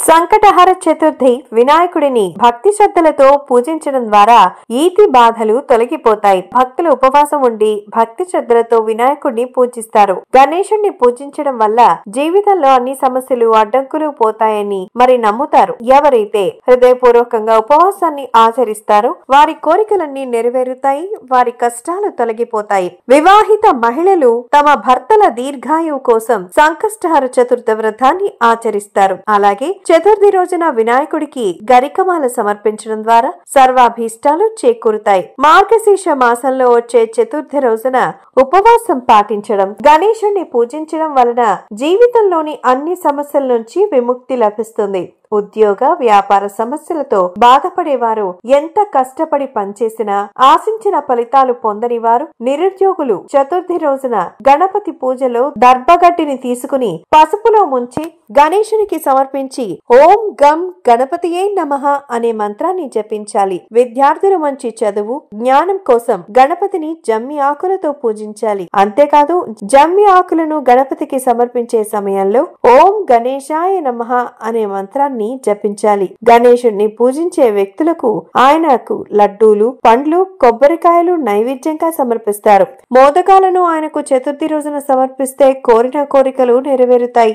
సంకటహర చతుర్థి వినాయకుడిని భక్తి శ్రద్ధలతో పూజించడం ద్వారా ఈతి బాధలు తొలగిపోతాయి. భక్తులు ఉపవాసం ఉండి భక్తి శ్రద్ధలతో వినాయకుడిని పూజిస్తారు. గణేశుడిని పూజించడం వల్ల జీవితంలో అన్ని సమస్యలు అడ్డంకులు పోతాయని మరి నమ్ముతారు. ఎవరైతే హృదయపూర్వకంగా ఉపవాసాన్ని ఆచరిస్తారో వారి కోరికలన్నీ నెరవేరుతాయి, వారి కష్టాలు తొలగిపోతాయి. వివాహిత మహిళలు తమ భర్తల దీర్ఘాయువు కోసం సంకష్టహర చతుర్థ వ్రతాన్ని ఆచరిస్తారు. అలాగే చతుర్థి రోజున వినాయకుడికి గరికమాల సమర్పించడం ద్వారా సర్వాభీష్టాలు చేకూరుతాయి. మార్గశీర్ష మాసంలో వచ్చే చతుర్థి రోజున ఉపవాసం పాటించడం, గణేశుణ్ణి పూజించడం వలన జీవితంలోని అన్ని సమస్యల నుంచి విముక్తి లభిస్తుంది. ఉద్యోగ వ్యాపార సమస్యలతో బాధపడేవారు ఎంత కష్టపడి పనిచేసినా ఆశించిన ఫలితాలు పొందని వారు, నిరుద్యోగులు చతుర్థి రోజున గణపతి పూజలో దర్భగడ్డిని తీసుకుని పసుపులో ముంచి గణేశునికి సమర్పించి ఓం గం గణపతియే నమః అనే మంత్రాన్ని జపించాలి. విద్యార్థులు మంచి చదువు, జ్ఞానం కోసం గణపతిని జమ్మి ఆకులతో పూజించాలి. అంతేకాదు జమ్మి ఆకులను గణపతికి సమర్పించే సమయంలో ఓం గణేశాయ నమః అనే మంత్రాన్ని జపించాలి. గణేశుడిని పూజించే వ్యక్తులకు ఆయనకు లడ్డూలు, పండ్లు, కొబ్బరికాయలు నైవేద్యంగా సమర్పిస్తారు. మోదకాలను ఆయనకు చతుర్థి రోజున సమర్పిస్తే కోరిన కోరికలు నెరవేరుతాయి.